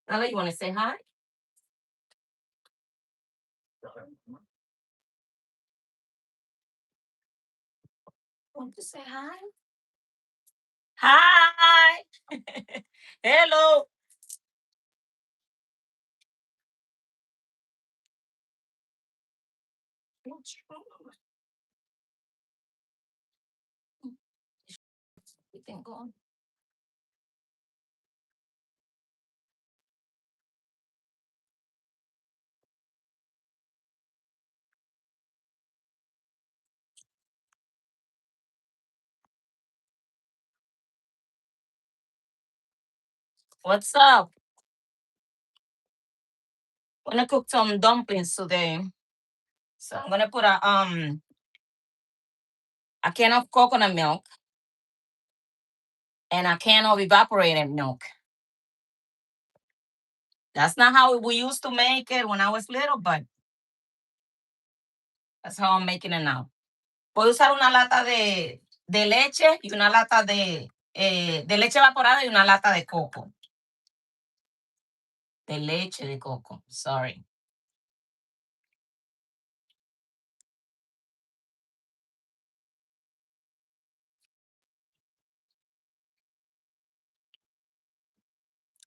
Nala, you want to say hi? Want to say hi? Hi. Hello. What's wrong? You think go on? What's up? I'm gonna cook some dumplings today. So I'm gonna put a can of coconut milk and a can of evaporated milk. That's not how we used to make it when I was little, but that's how I'm making it now. Puedo usar una lata de leche y una lata de leche evaporada y una lata de coco. De leche de coco, sorry.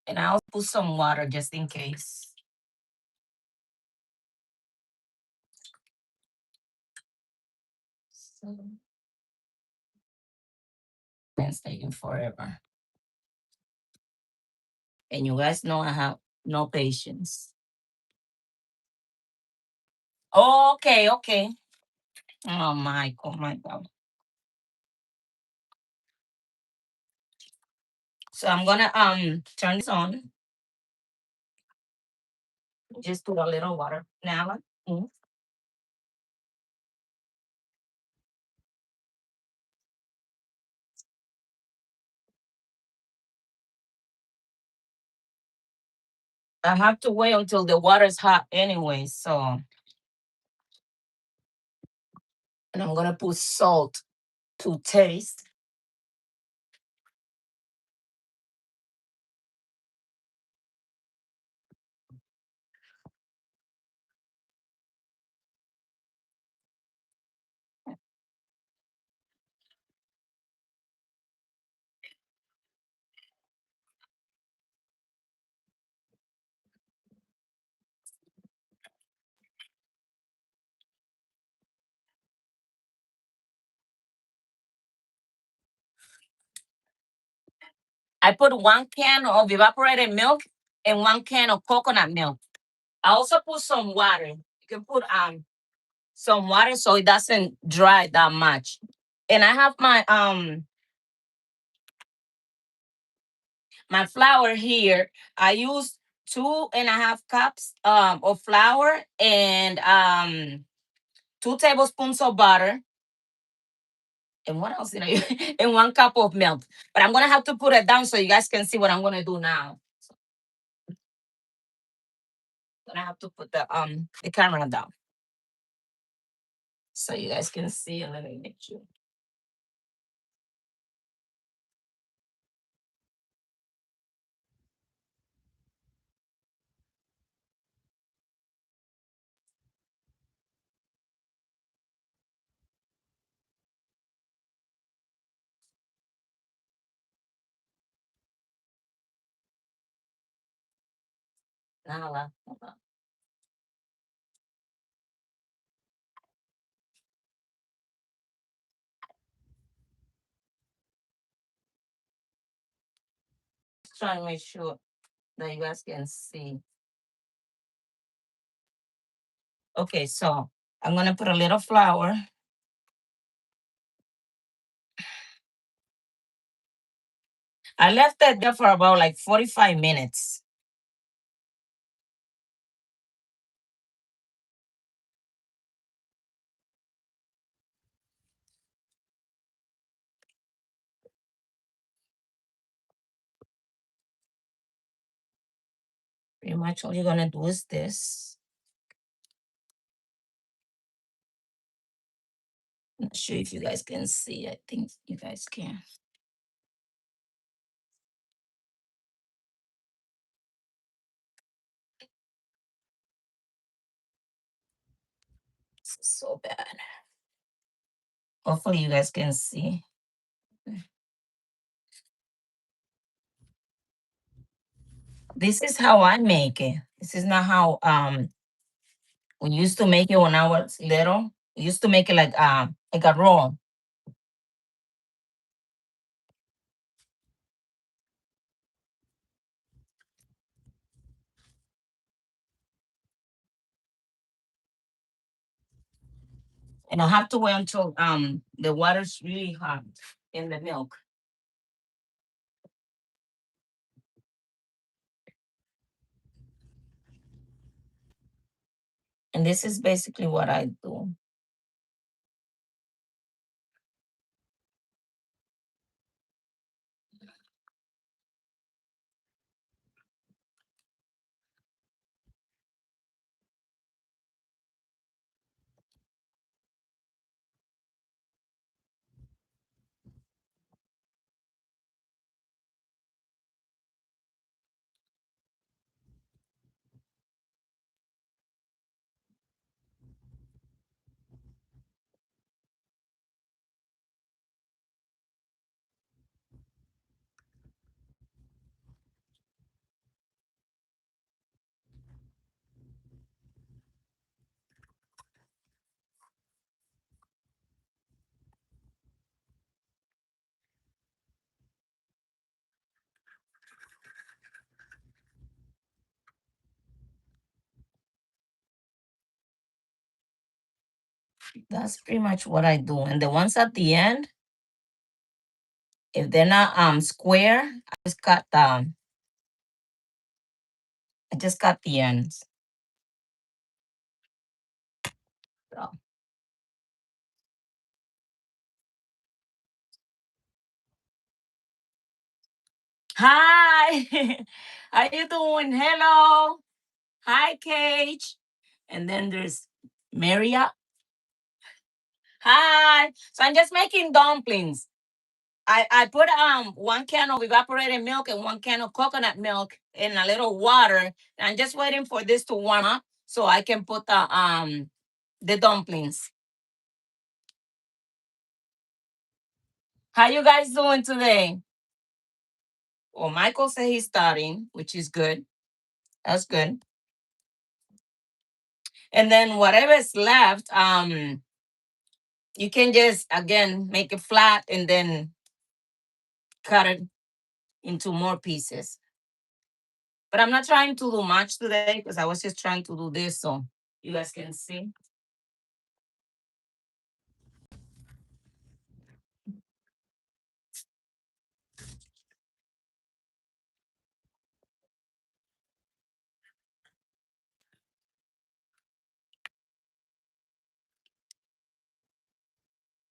And I'll put some water just in case. So, it's taking forever. And you guys know I have no patience. Okay, okay. Oh my God. So I'm gonna turn this on. Just put a little water. Now, I have to wait until the water is hot anyway. So, and I'm gonna put salt to taste. I put 1 can of evaporated milk and 1 can of coconut milk. I also put some water. You can put some water so it doesn't dry that much. And I have my flour here. I use 2.5 cups of flour and 2 tablespoons of butter. And what else did I use? And 1 cup of milk. But I'm gonna have to put it down so you guys can see what I'm gonna do now. So I'm gonna have to put the camera down so you guys can see a little bit too. Nala. Trying to make sure that you guys can see. Okay, so I'm gonna put a little flour. I left it there for about like 45 minutes. Pretty much all you're gonna do is this. Not sure if you guys can see. I think you guys can. This is so bad. Hopefully you guys can see. This is how I make it. This is not how we used to make it when I was little. We used to make it like a roll. And I have to wait until the water's really hot in the milk. And this is basically what I do. That's pretty much what I do. And the ones at the end, if they're not square, I just cut the ends. So. Hi, how you doing? Hello. Hi, Cage. And then there's Maria. Hi. So I'm just making dumplings. I put 1 can of evaporated milk and 1 can of coconut milk in a little water. And I'm just waiting for this to warm up so I can put the dumplings. How you guys doing today? Well, Michael said he's starting, which is good. That's good. And then whatever is left, you can just again make it flat and then cut it into more pieces. But I'm not trying to do much today because I was just trying to do this so you guys can see.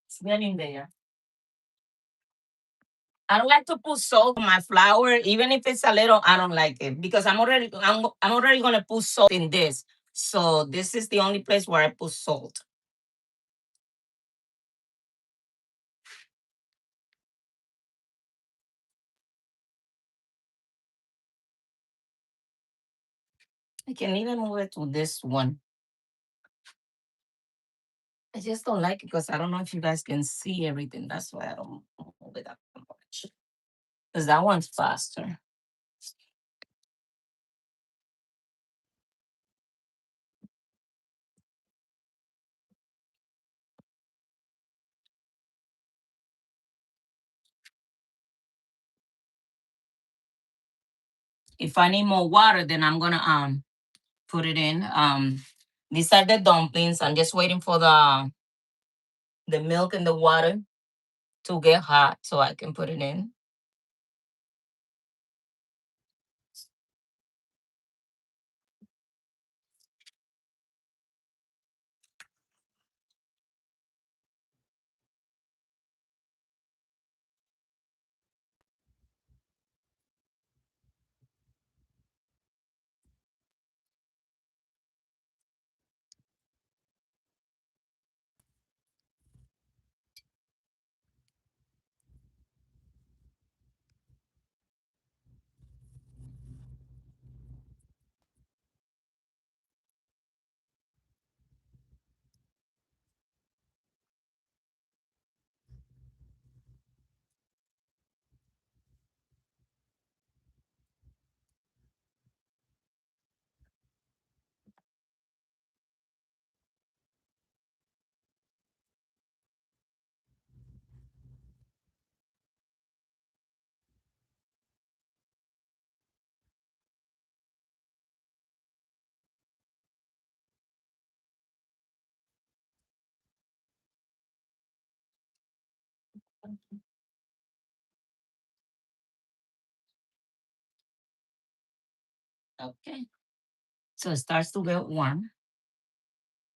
It's getting there. I don't like to put salt on my flour, even if it's a little. I don't like it because I'm already gonna put salt in this. So this is the only place where I put salt. I can even move it to this one. I just don't like it because I don't know if you guys can see everything. That's why I don't move it up much. Because that one's faster. If I need more water, then I'm gonna put it in. These are the dumplings. I'm just waiting for the milk and the water to get hot so I can put it in. Okay. So it starts to get warm.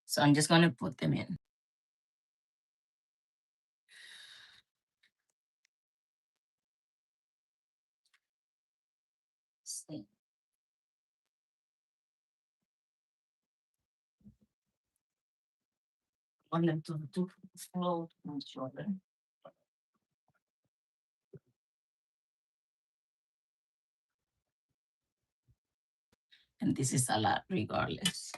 So I'm just gonna put them in. See. Want them to float on each other. And this is a lot regardless.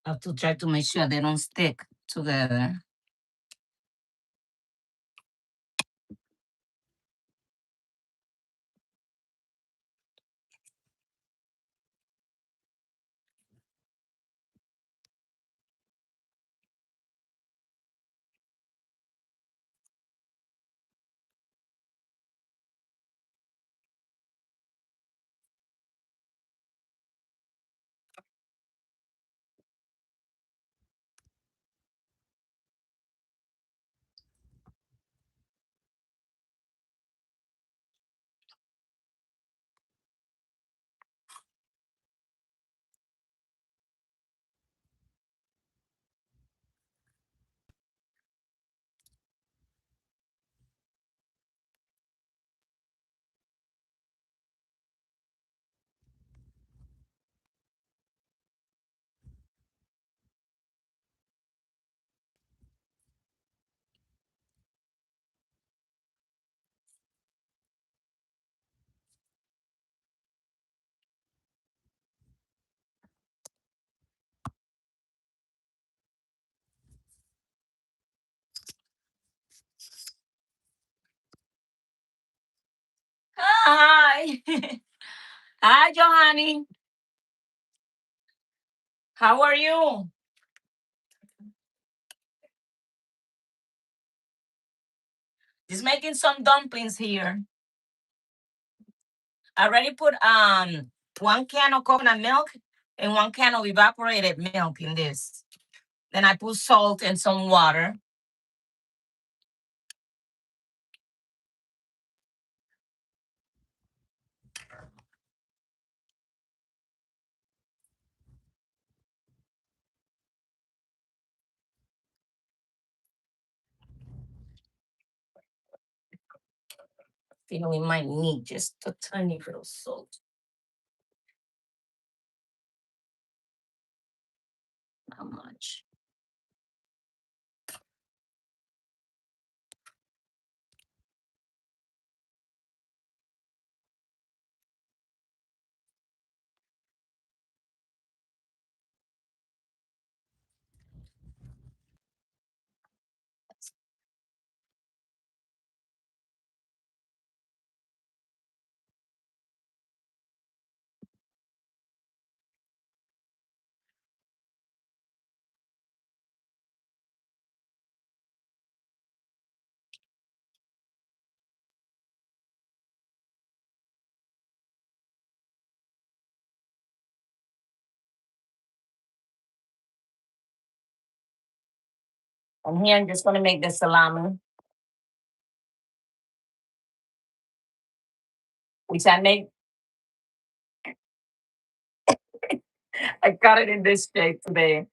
I have to try to make sure they don't stick together. Hi. Hi, Johanny. How are you? Just making some dumplings here. I already put 1 can of coconut milk and 1 can of evaporated milk in this. Then I put salt and some water. You know, we might need just a tiny little salt. Not much. And here I'm just gonna make the salami, which I got it in this shape today.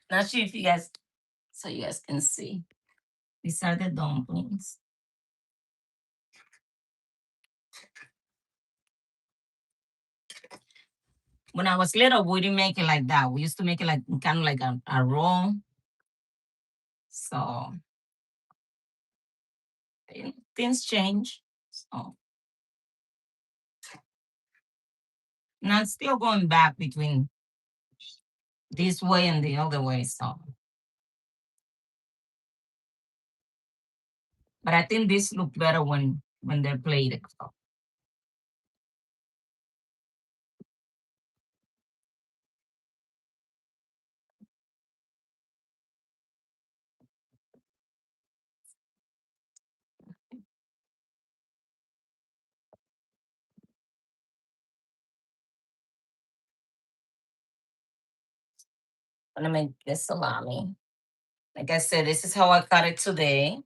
Not sure if you guys, so you guys can see. These are the dumplings. When I was little, we didn't make it like that. We used to make it like kind of like a roll. So things change. So now it's still going back between this way and the other way. So, but I think this look better when they're plated. So I'm gonna make this salami. Like I said, this is how I cut it today.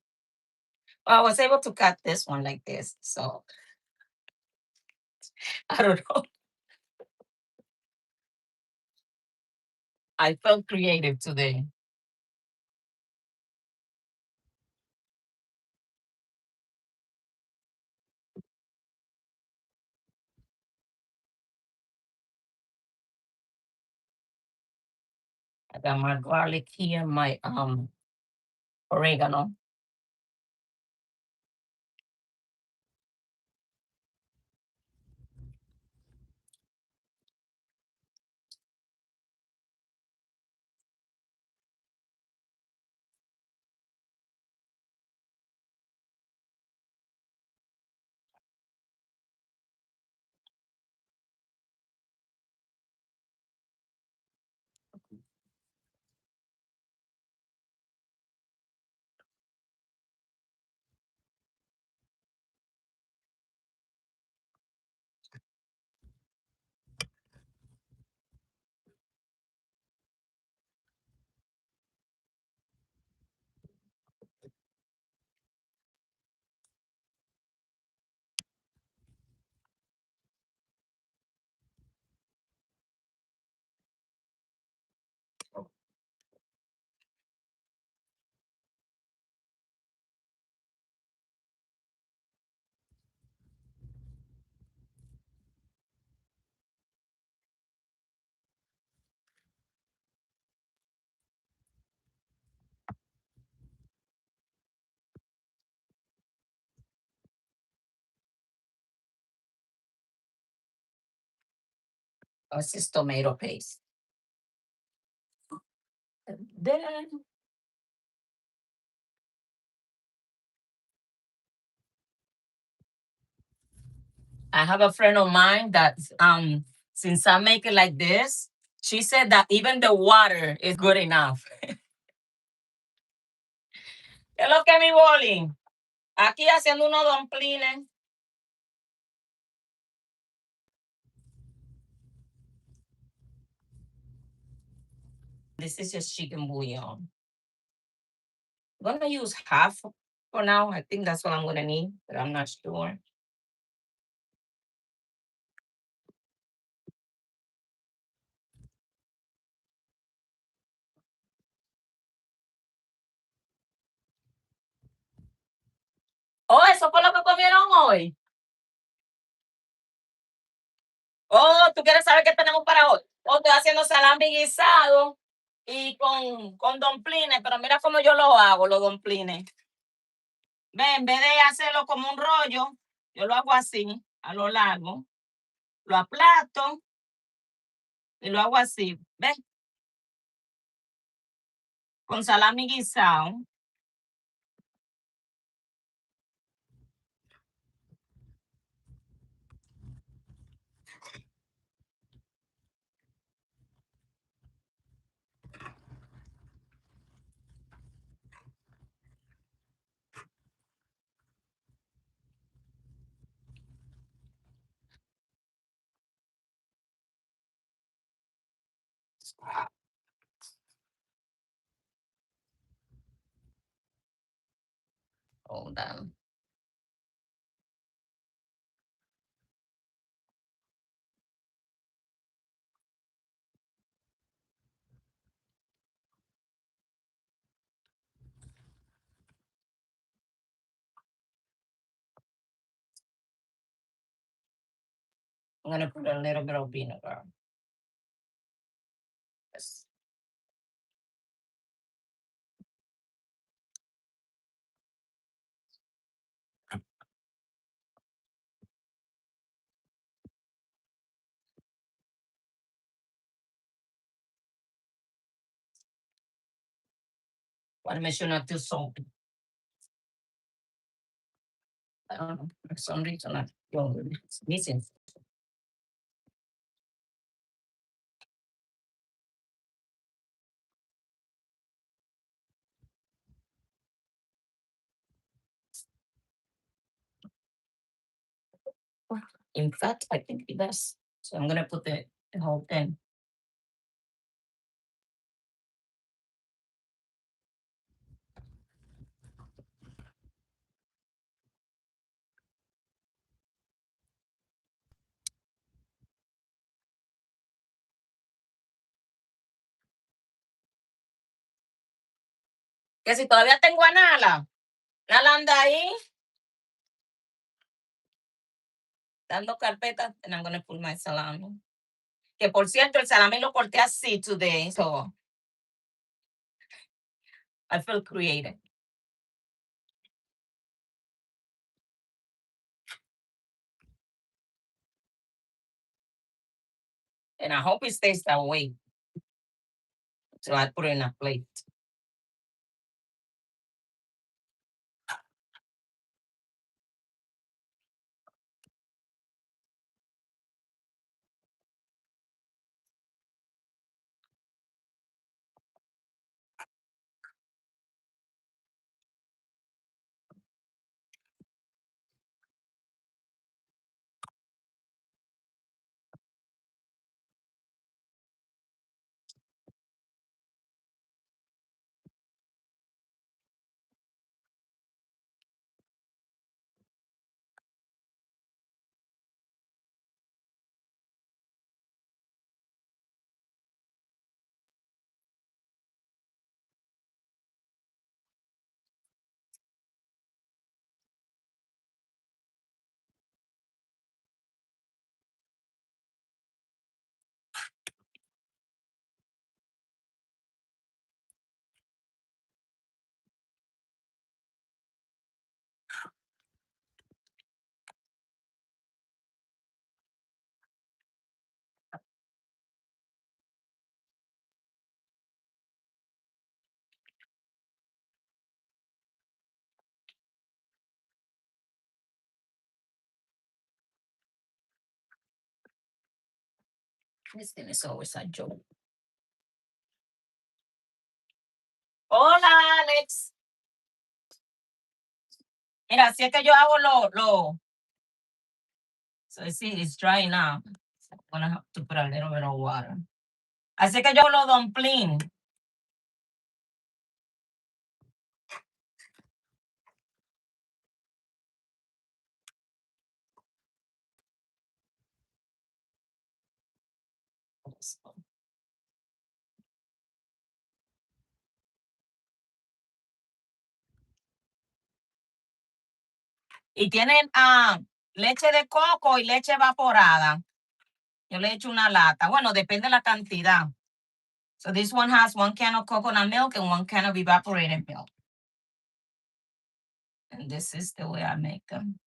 Well, I was able to cut this one like this. So I don't know. I felt creative today. I got my garlic here, my oregano. This is tomato paste. Then I have a friend of mine that since I make it like this, she said that even the water is good enough. ¿Qué es lo que mi boli? Aquí haciendo unos dumplings. This is just chicken bouillon. I'm gonna use half for now. I think that's what I'm gonna need, but I'm not sure. Oh, eso fue lo que comieron hoy. Oh, tú quieres saber qué tenemos para hoy. Oh, estoy haciendo salami guisado y con dumplings, pero mira cómo yo lo hago, los dumplings. Ve, en vez de hacerlo como un rollo, yo lo hago así, a lo largo, lo aplasto Y lo hago así, ¿ves? Con salami guisado. Hold on. I'm gonna put a little bit of vinegar. Yes. Want to make sure not too salty. I don't know. For some reason, it's missing. In fact, I think it does. So I'm gonna put the whole thing. Que si todavía tengo a Nala anda ahí dando carpeta, and I'm gonna put my salami. Que por cierto, el salami lo corté así today, so I feel creative. And I hope it stays that way until I put it in a plate. This thing is always a joke. Hola, Alex. Mira, así es que yo hago lo. So you see, it's dry now. So I'm gonna have to put a little bit of water. Así que yo hago los dumplings. Y tienen leche de coco y leche evaporada. Yo le echo una lata. Bueno, depende de la cantidad. So this one has 1 can of coconut milk and 1 can of evaporated milk. And this is the way I make them.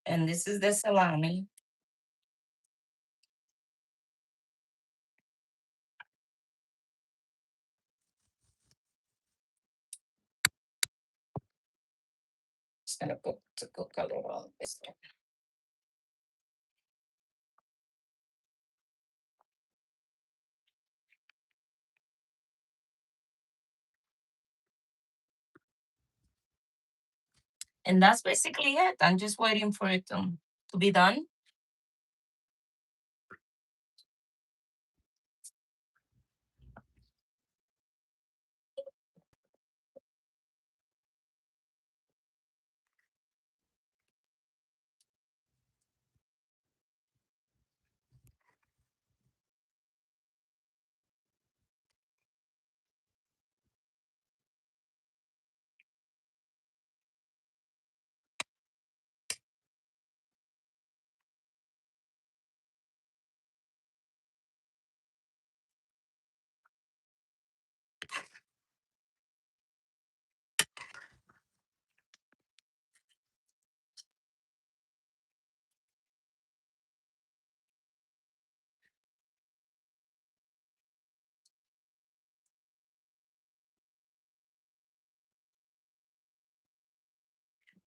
And this is the salami. Just gonna cook a little of this. And that's basically it. I'm just waiting for it to be done.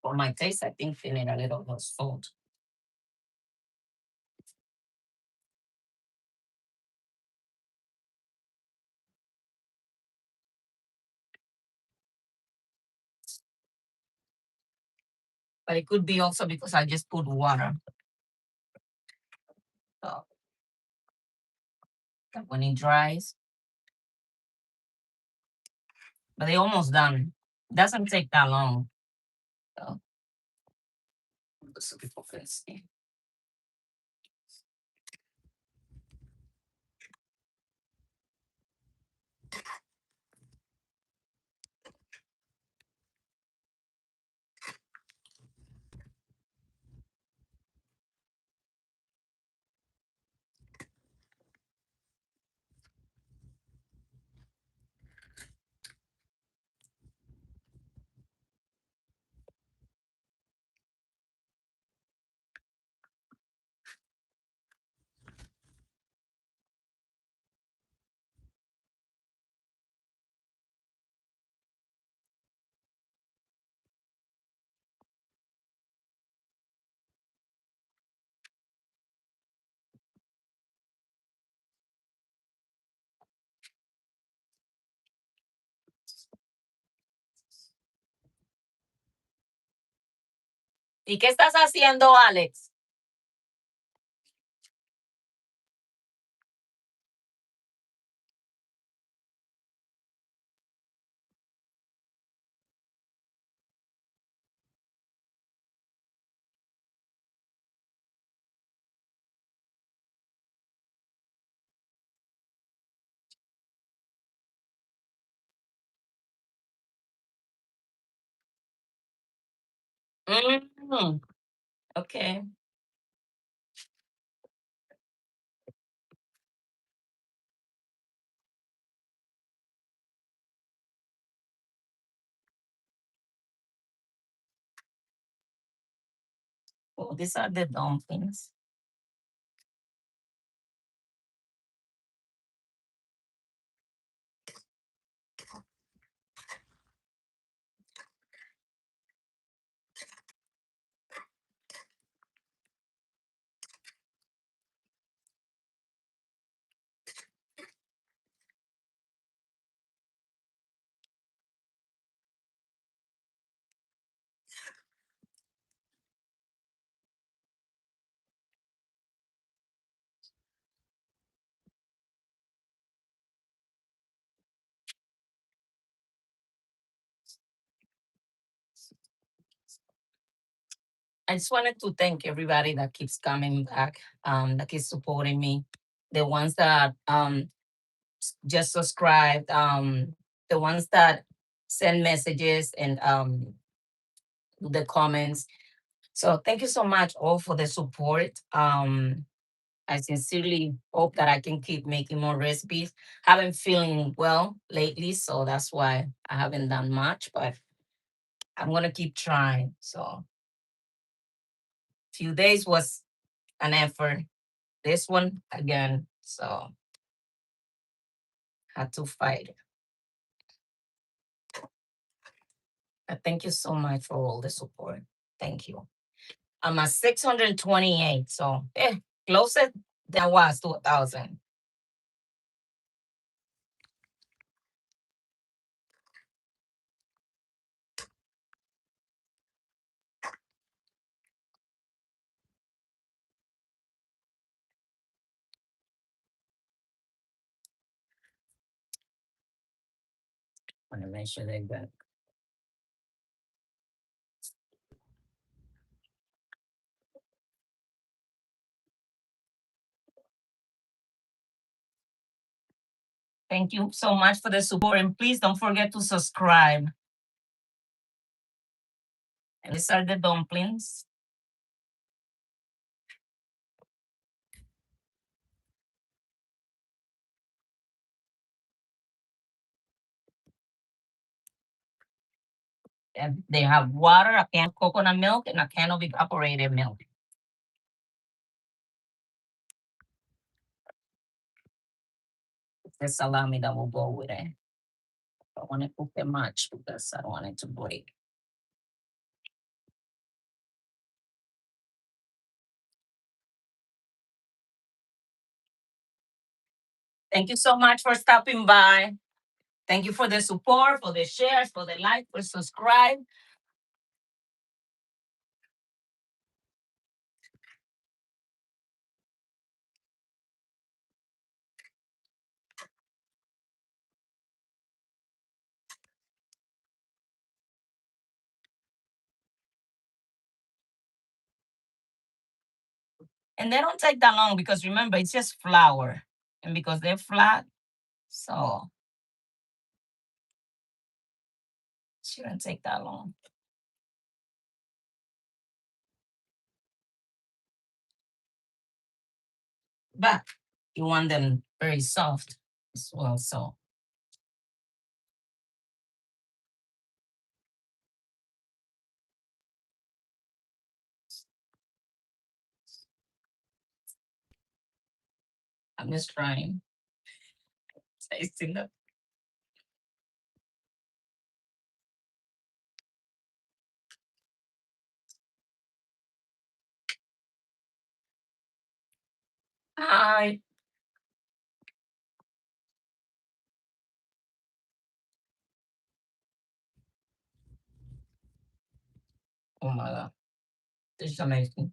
For my taste, I think they need a little more salt. But it could be also because I just put water. So that when it dries, but they're almost done. Doesn't take that long. So, so people can see. ¿Y qué estás haciendo, Alex? Mm, okay. Oh, these are the dumplings. I just wanted to thank everybody that keeps coming back, that keeps supporting me. The ones that just subscribed, the ones that send messages and the comments. So thank you so much all for the support. I sincerely hope that I can keep making more recipes. Haven't feeling well lately, so that's why I haven't done much, but I'm gonna keep trying. So Few days was an effort. This one again, so had to fight. Thank you so much for all the support. Thank you. I'm at 628, so closer than I was to 1,000. Want to make sure they good. Thank you so much for the support, and please don't forget to subscribe. And these are the dumplings. And they have water, a can of coconut milk, and a can of evaporated milk. The salami that will go with it. I don't want to cook it much because I don't want it to break. Thank you so much for stopping by. Thank you for the support, for the shares, for the like, for subscribe. And they don't take that long because remember, it's just flour. And because they're flat, so it shouldn't take that long. But you want them very soft as well. So I'm just trying. Tasting them. Hi. Oh my God. This is amazing.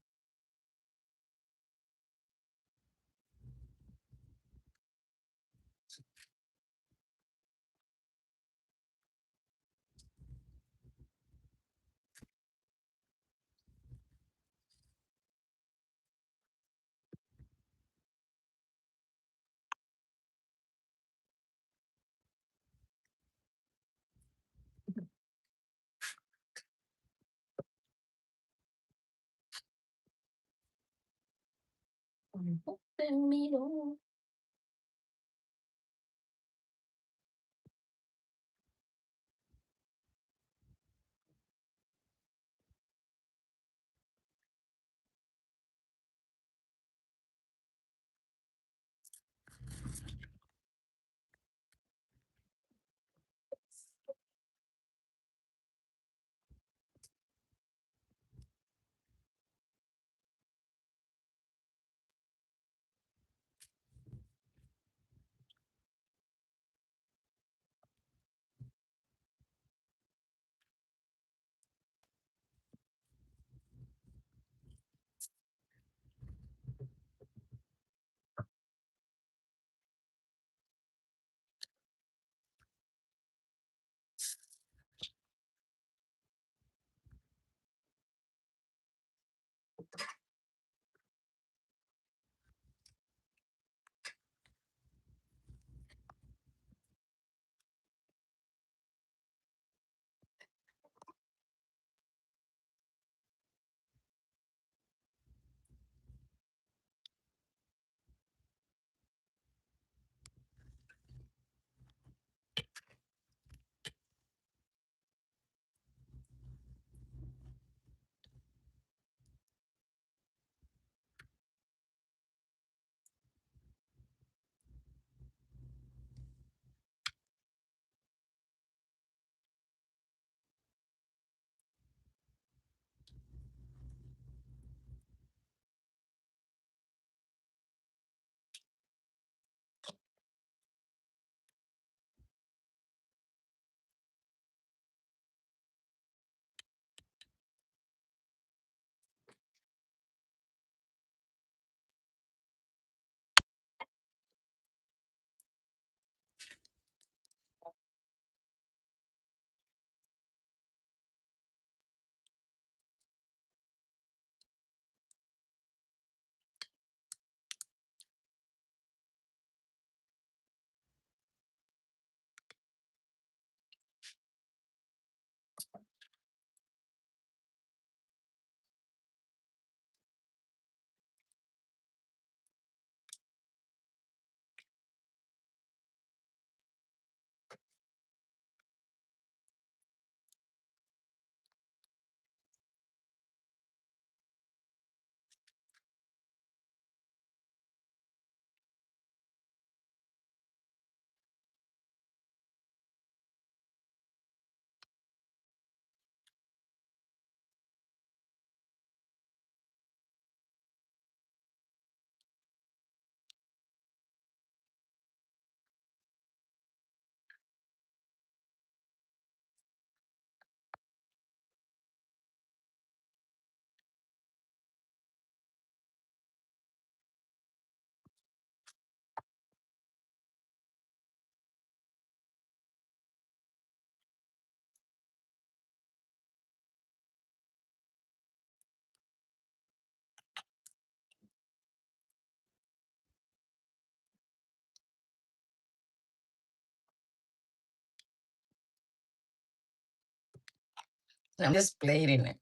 I'm just plating it.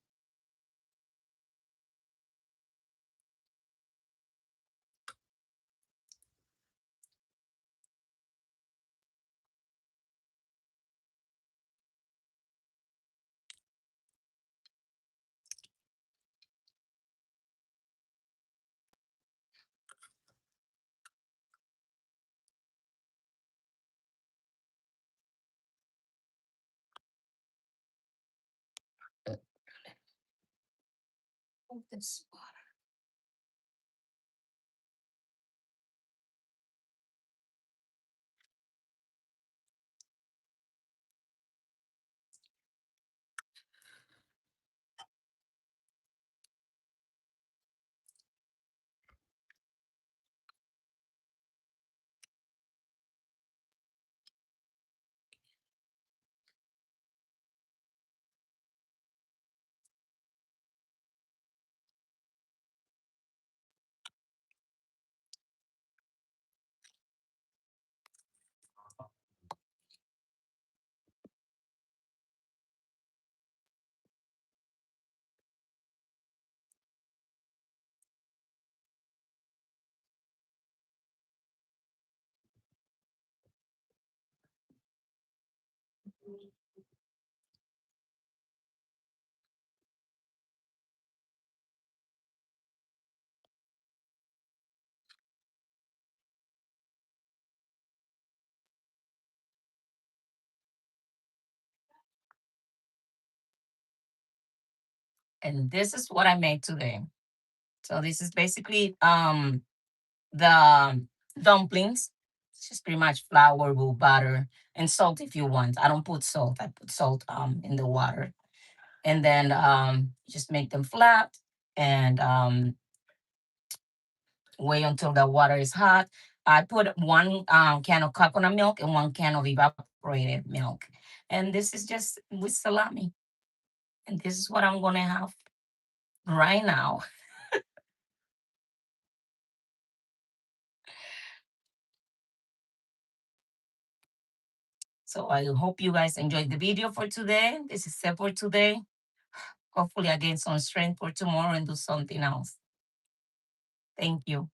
This. And this is what I made today. So this is basically the dumplings. It's just pretty much flour with butter and salt if you want. I don't put salt. I put salt in the water. And then just make them flat and wait until the water is hot. I put one can of coconut milk and one can of evaporated milk. And this is just with salami. And this is what I'm gonna have right now. So I hope you guys enjoyed the video for today. This is it for today. Hopefully I gain some strength for tomorrow and do something else. Thank you.